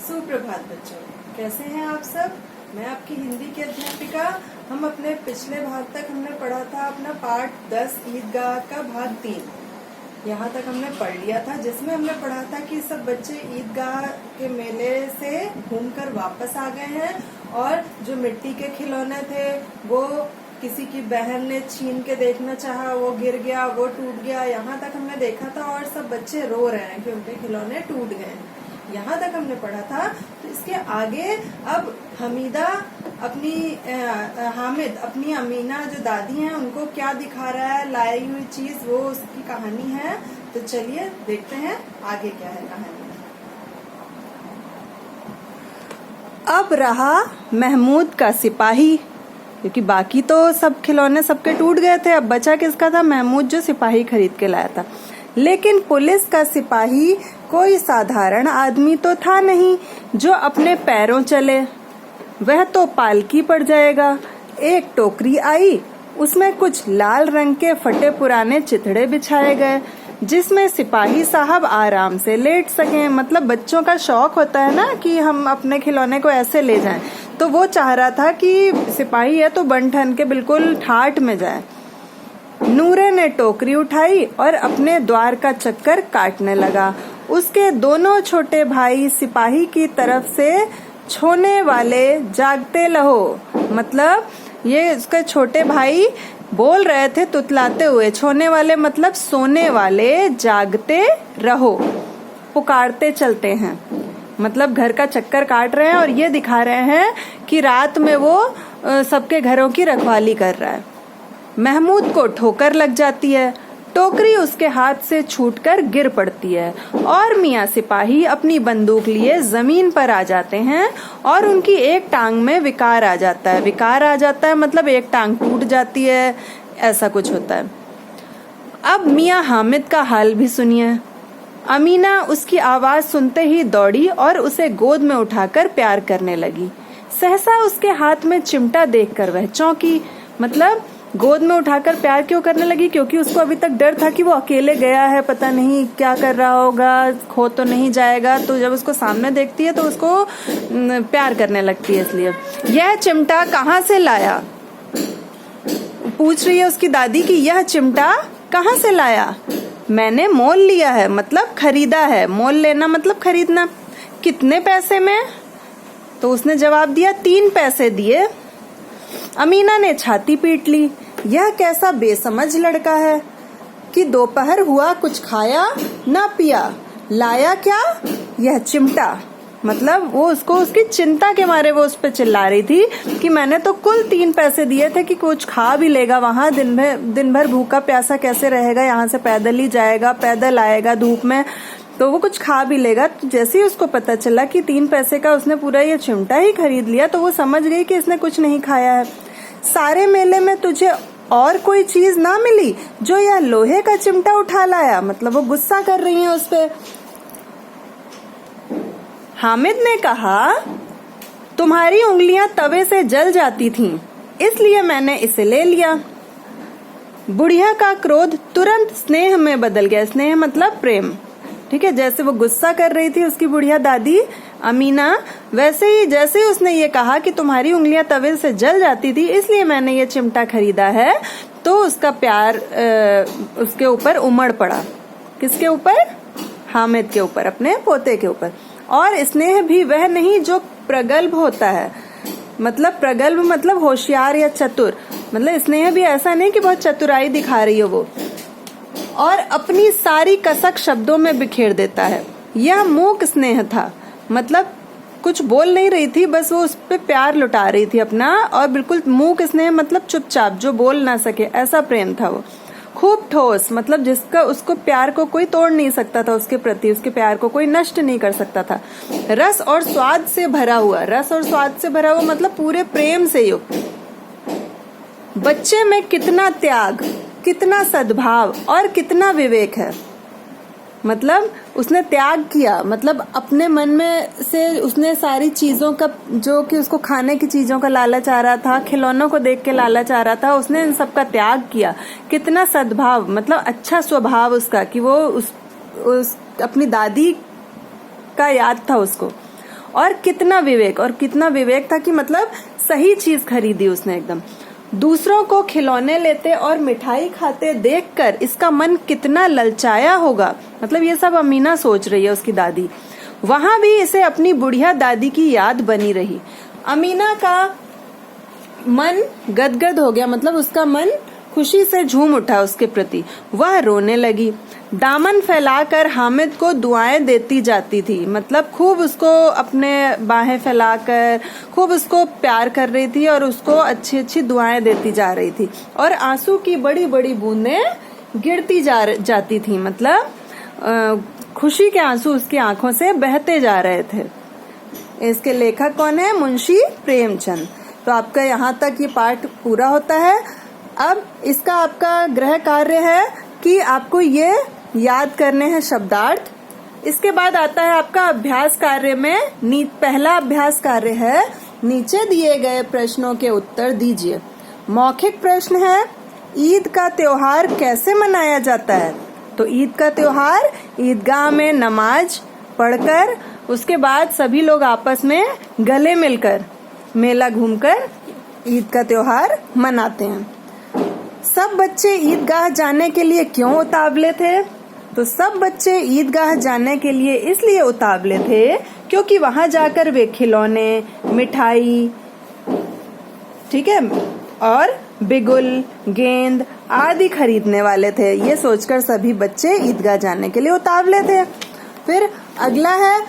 सुप्रभात बच्चों, कैसे हैं आप सब। मैं आपकी हिंदी की अध्यापिका। हम अपने पिछले भाग तक हमने पढ़ा था अपना पाठ 10 ईदगाह का भाग 3। यहाँ तक हमने पढ़ लिया था, जिसमें हमने पढ़ा था कि सब बच्चे ईदगाह के मेले से घूमकर वापस आ गए हैं और जो मिट्टी के खिलौने थे वो किसी की बहन ने छीन के देखना चाहा, वो गिर गया, वो टूट गया। यहाँ तक हमने देखा था और सब बच्चे रो रहे हैं कि उनके खिलौने टूट गए। यहाँ तक हमने पढ़ा था। तो इसके आगे अब हामिद अपनी अमीना जो दादी हैं उनको क्या दिखा रहा है, लाई हुई चीज, वो उसकी कहानी है। तो चलिए देखते हैं आगे क्या है कहानी। अब रहा महमूद का सिपाही, क्योंकि बाकी तो सब खिलौने सबके टूट गए थे। अब बचा किसका था? महमूद जो सिपाही खरीद के लाया था। लेकिन पुलिस का सिपाही कोई साधारण आदमी तो था नहीं जो अपने पैरों चले। वह तो पालकी पड़ जाएगा। एक टोकरी आई, उसमें कुछ लाल रंग के फटे पुराने चिथड़े बिछाए गए जिसमें सिपाही साहब आराम से लेट सकें। मतलब बच्चों का शौक होता है ना कि हम अपने खिलौने को ऐसे ले जाएं, तो वो चाह रहा था कि सिपाही है तो बन ठन के बिल्कुल ठाठ में जाए। नूरे ने टोकरी उठाई और अपने द्वार का चक्कर काटने लगा। उसके दोनों छोटे भाई सिपाही की तरफ से छोने वाले जागते रहो, मतलब ये उसके छोटे भाई बोल रहे थे तुतलाते हुए। छोने वाले मतलब सोने वाले, जागते रहो पुकारते चलते हैं, मतलब घर का चक्कर काट रहे हैं और ये दिखा रहे हैं कि रात में वो सबके घरों की रखवाली कर रहा है। महमूद को ठोकर लग जाती है, टोकरी उसके हाथ से छूटकर गिर पड़ती है और मियाँ सिपाही अपनी बंदूक लिए जमीन पर आ जाते हैं और उनकी एक टांग में विकार आ जाता है। विकार आ जाता है मतलब एक टांग टूट जाती है, ऐसा कुछ होता है। अब मियाँ हामिद का हाल भी सुनिए। अमीना उसकी आवाज सुनते ही दौड़ी और उसे गोद में उठाकर प्यार करने लगी। सहसा उसके हाथ में चिमटा देखकर वह चौंकी। मतलब गोद में उठाकर प्यार क्यों करने लगी? क्योंकि उसको अभी तक डर था कि वो अकेले गया है, पता नहीं क्या कर रहा होगा, खो तो नहीं जाएगा। तो जब उसको सामने देखती है तो उसको प्यार करने लगती है। इसलिए यह चिमटा कहाँ से लाया? पूछ रही है उसकी दादी कि यह चिमटा कहाँ से लाया? मैंने मोल लिया है, मतलब खरीदा है। मोल लेना मतलब खरीदना। कितने पैसे में? तो उसने जवाब दिया 3 पैसे दिए। अमीना ने छाती पीट ली। यह कैसा बेसमझ लड़का है कि दोपहर हुआ कुछ खाया ना पिया, लाया क्या? यह चिमटा। मतलब वो उसको उसकी चिंता के मारे वो उस पर चिल्ला रही थी कि मैंने तो कुल 3 पैसे दिए थे कि कुछ खा भी लेगा, वहां दिन भर भूखा प्यासा कैसे रहेगा, यहाँ से पैदल ही जाएगा, पैदल आएगा धूप में, तो वो कुछ खा भी लेगा। तो जैसे ही उसको पता चला कि 3 पैसे का उसने पूरा ये चिमटा ही खरीद लिया तो वो समझ गई कि इसने कुछ नहीं खाया है। सारे मेले में तुझे और कोई चीज ना मिली जो यह लोहे का चिमटा उठा लाया? मतलब वो गुस्सा कर रही है उस पे। हामिद ने कहा तुम्हारी उंगलियां तवे से जल जाती थीं, इसलिए मैंने इसे ले लिया। बुढ़िया का क्रोध तुरंत स्नेह में बदल गया। स्नेह मतलब प्रेम, ठीक है। जैसे वो गुस्सा कर रही थी उसकी बुढ़िया दादी अमीना, वैसे ही जैसे ही उसने ये कहा कि तुम्हारी उंगलियां तवे से जल जाती थी इसलिए मैंने ये चिमटा खरीदा है, तो उसका प्यार उसके ऊपर उमड़ पड़ा। किसके ऊपर? हामिद के ऊपर, अपने पोते के ऊपर। और स्नेह भी वह नहीं जो प्रगल्भ होता है, मतलब प्रगल्भ मतलब होशियार या चतुर। मतलब स्नेह भी ऐसा नहीं कि बहुत चतुराई दिखा रही हो वो, और अपनी सारी कसक शब्दों में बिखेर देता है। यह मूक स्नेह था, मतलब कुछ बोल नहीं रही थी, बस वो उस पे प्यार लुटा रही थी अपना। और बिल्कुल मूक स्नेह मतलब चुपचाप, जो बोल ना सके, ऐसा प्रेम था वो। खूब ठोस मतलब जिसका उसको प्यार को कोई तोड़ नहीं सकता था, उसके प्रति उसके प्यार को कोई नष्ट नहीं कर सकता था। रस और स्वाद से भरा हुआ, रस और स्वाद से भरा हुआ मतलब पूरे प्रेम से युक्त। बच्चे में कितना त्याग, कितना सद्भाव और कितना विवेक है। मतलब उसने त्याग किया, मतलब अपने मन में से उसने सारी चीजों का, जो कि उसको खाने की चीजों का लालच आ रहा था, खिलौनों को देख के लालच आ रहा था, उसने इन सब का त्याग किया। कितना सद्भाव मतलब अच्छा स्वभाव उसका, कि वो उस अपनी दादी का याद था उसको। और कितना विवेक था कि मतलब सही चीज खरीदी उसने एकदम। दूसरों को खिलौने लेते और मिठाई खाते देखकर इसका मन कितना ललचाया होगा। मतलब ये सब अमीना सोच रही है, उसकी दादी। वहां भी इसे अपनी बुढ़िया दादी की याद बनी रही। अमीना का मन गदगद हो गया, मतलब उसका मन खुशी से झूम उठा उसके प्रति। वह रोने लगी, दामन फैलाकर हामिद को दुआएं देती जाती थी। मतलब खूब उसको अपने बाहें फैलाकर खूब उसको प्यार कर रही थी और उसको अच्छी अच्छी दुआएं देती जा रही थी। और आंसू की बड़ी बड़ी बूंदें गिरती जाती थी। मतलब खुशी के आंसू उसकी आंखों से बहते जा रहे थे। इसके लेखक कौन है? मुंशी प्रेमचंद। तो आपका यहाँ तक ये पाठ पूरा होता है। अब इसका आपका गृह कार्य है कि आपको ये याद करने हैं शब्दार्थ। इसके बाद आता है आपका अभ्यास कार्य में पहला अभ्यास कार्य है, नीचे दिए गए प्रश्नों के उत्तर दीजिए। मौखिक प्रश्न है, ईद का त्योहार कैसे मनाया जाता है? तो ईद का त्योहार ईदगाह में नमाज पढ़कर उसके बाद सभी लोग आपस में गले मिलकर मेला घूमकर ईद का त्योहार मनाते हैं। सब बच्चे ईदगाह जाने के लिए क्यों उतावले थे? तो सब बच्चे ईदगाह जाने के लिए इसलिए उतावले थे क्योंकि वहां जाकर वे खिलौने, मिठाई, ठीक है, और बिगुल, गेंद आदि खरीदने वाले थे। ये सोचकर सभी बच्चे ईदगाह जाने के लिए उतावले थे। फिर अगला है,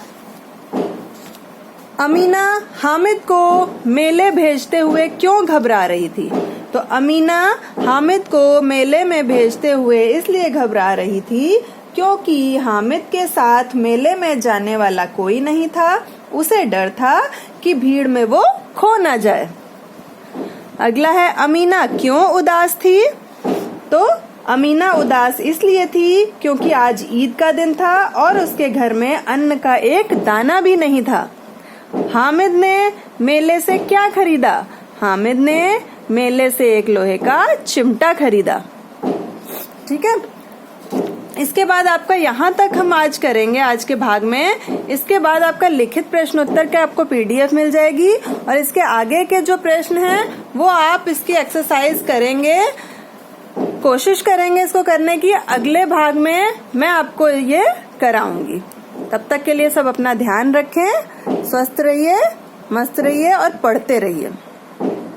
अमीना हामिद को मेले भेजते हुए क्यों घबरा रही थी? तो अमीना हामिद को मेले में भेजते हुए इसलिए घबरा रही थी क्योंकि हामिद के साथ मेले में जाने वाला कोई नहीं था। उसे डर था कि भीड़ में वो खो ना जाए। अगला है, अमीना क्यों उदास थी? तो अमीना उदास इसलिए थी क्योंकि आज ईद का दिन था और उसके घर में अन्न का एक दाना भी नहीं था। हामिद ने मेले से क्या खरीदा? हामिद ने मेले से एक लोहे का चिमटा खरीदा। ठीक है, इसके बाद आपका यहाँ तक हम आज करेंगे आज के भाग में। इसके बाद आपका लिखित प्रश्न उत्तर का आपको पीडीएफ मिल जाएगी और इसके आगे के जो प्रश्न हैं वो आप इसकी एक्सरसाइज करेंगे, कोशिश करेंगे इसको करने की। अगले भाग में मैं आपको ये कराऊंगी। तब तक के लिए सब अपना ध्यान रखें, स्वस्थ रहिए, मस्त रहिए और पढ़ते रहिए।